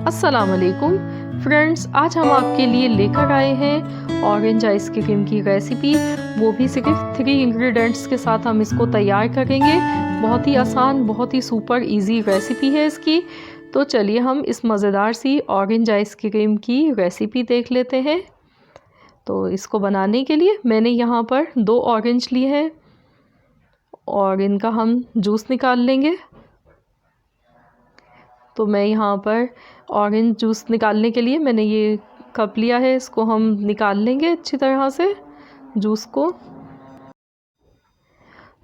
अस्सलाम वालेकुम फ्रेंड्स, आज हम आपके लिए लेकर आए हैं ऑरेंज आइसक्रीम की रेसिपी। वो भी सिर्फ 3 इंग्रेडिएंट्स के साथ हम इसको तैयार करेंगे। बहुत ही आसान, बहुत ही सुपर इजी रेसिपी है इसकी। तो चलिए हम इस मज़ेदार सी ऑरेंज आइसक्रीम की रेसिपी देख लेते हैं। तो इसको बनाने के लिए मैंने यहाँ पर 2 ऑरेंज लिए हैं और इनका हम जूस निकाल लेंगे। तो मैं यहाँ पर ऑरेंज जूस निकालने के लिए मैंने ये कप लिया है, इसको हम निकाल लेंगे अच्छी तरह से जूस को।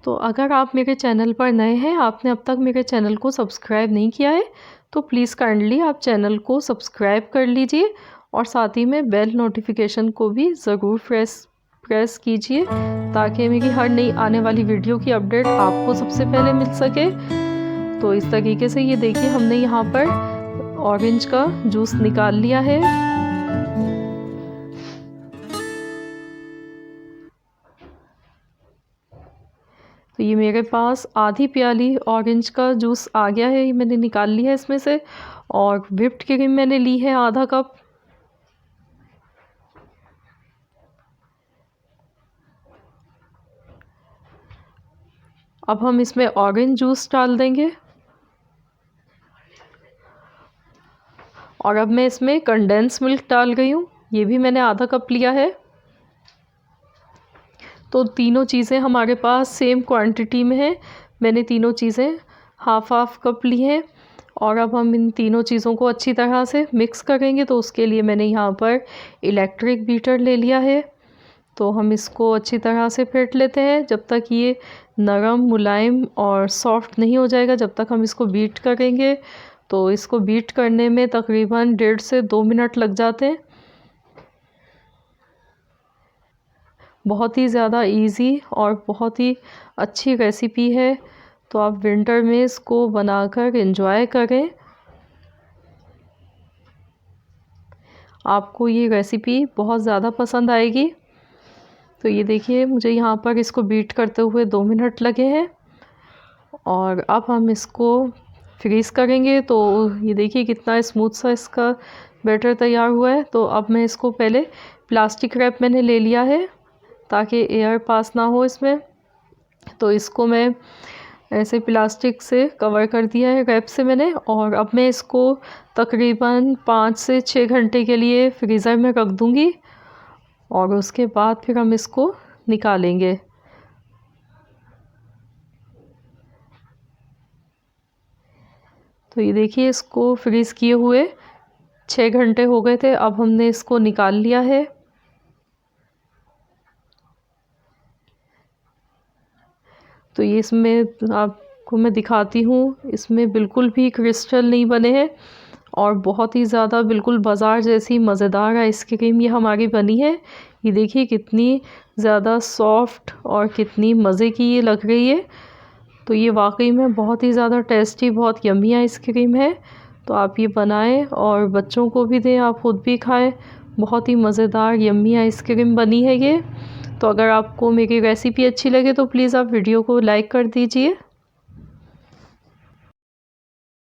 तो अगर आप मेरे चैनल पर नए हैं, आपने अब तक मेरे चैनल को सब्सक्राइब नहीं किया है, तो प्लीज़ काइंडली आप चैनल को सब्सक्राइब कर लीजिए और साथ ही में बेल नोटिफिकेशन को भी ज़रूर प्रेस कीजिए ताकि मेरी हर नई आने वाली वीडियो की अपडेट आपको सबसे पहले मिल सके। तो इस तरीके से ये देखिए हमने यहाँ पर ऑरेंज का जूस निकाल लिया है। तो ये मेरे पास आधी प्याली ऑरेंज का जूस आ गया है, ये मैंने निकाल लिया है इसमें से। और व्हिप्ड क्रीम मैंने ली है आधा कप। अब हम इसमें ऑरेंज जूस डाल देंगे और अब मैं इसमें कंडेंस मिल्क डाल गई हूँ, ये भी मैंने आधा कप लिया है। तो तीनों चीज़ें हमारे पास सेम क्वांटिटी में है, मैंने तीनों चीज़ें हाफ कप ली हैं। और अब हम इन तीनों चीज़ों को अच्छी तरह से मिक्स करेंगे। तो उसके लिए मैंने यहाँ पर इलेक्ट्रिक बीटर ले लिया है। तो हम इसको अच्छी तरह से फेंट लेते हैं जब तक ये नरम, मुलायम और सॉफ्ट नहीं हो जाएगा, जब तक हम इसको बीट करेंगे। तो इसको बीट करने में तकरीबन 1.5 से 2 मिनट लग जाते हैं। बहुत ही ज़्यादा इजी और बहुत ही अच्छी रेसिपी है। तो आप विंटर में इसको बनाकर एंजॉय करें। आपको ये रेसिपी बहुत ज़्यादा पसंद आएगी। तो ये देखिए मुझे यहाँ पर इसको बीट करते हुए 2 मिनट लगे हैं और अब हम इसको फ्रीज़ करेंगे। तो ये देखिए कितना स्मूथ सा इसका बैटर तैयार हुआ है। तो अब मैं इसको पहले प्लास्टिक रैप मैंने ले लिया है ताकि एयर पास ना हो इसमें। तो इसको मैं ऐसे प्लास्टिक से कवर कर दिया है रैप से मैंने। और अब मैं इसको तकरीबन 5 से 6 घंटे के लिए फ्रीज़र में रख दूँगी और उसके बाद फिर हम इसको निकालेंगे। तो ये देखिए इसको फ्रीज़ किए हुए 6 घंटे हो गए थे, अब हमने इसको निकाल लिया है। तो ये इसमें आपको मैं दिखाती हूँ, इसमें बिल्कुल भी क्रिस्टल नहीं बने हैं और बहुत ही ज़्यादा बिल्कुल बाज़ार जैसी मज़ेदार आइसक्रीम ये हमारी बनी है। ये देखिए कितनी ज़्यादा सॉफ्ट और कितनी मज़े की ये लग रही है। तो ये वाकई में बहुत ही ज़्यादा टेस्टी, बहुत यम्मी आइसक्रीम है। तो आप ये बनाएं और बच्चों को भी दें, आप खुद भी खाएं। बहुत ही मज़ेदार यम्मी आइसक्रीम बनी है ये। तो अगर आपको मेरी रेसिपी अच्छी लगे तो प्लीज़ आप वीडियो को लाइक कर दीजिए।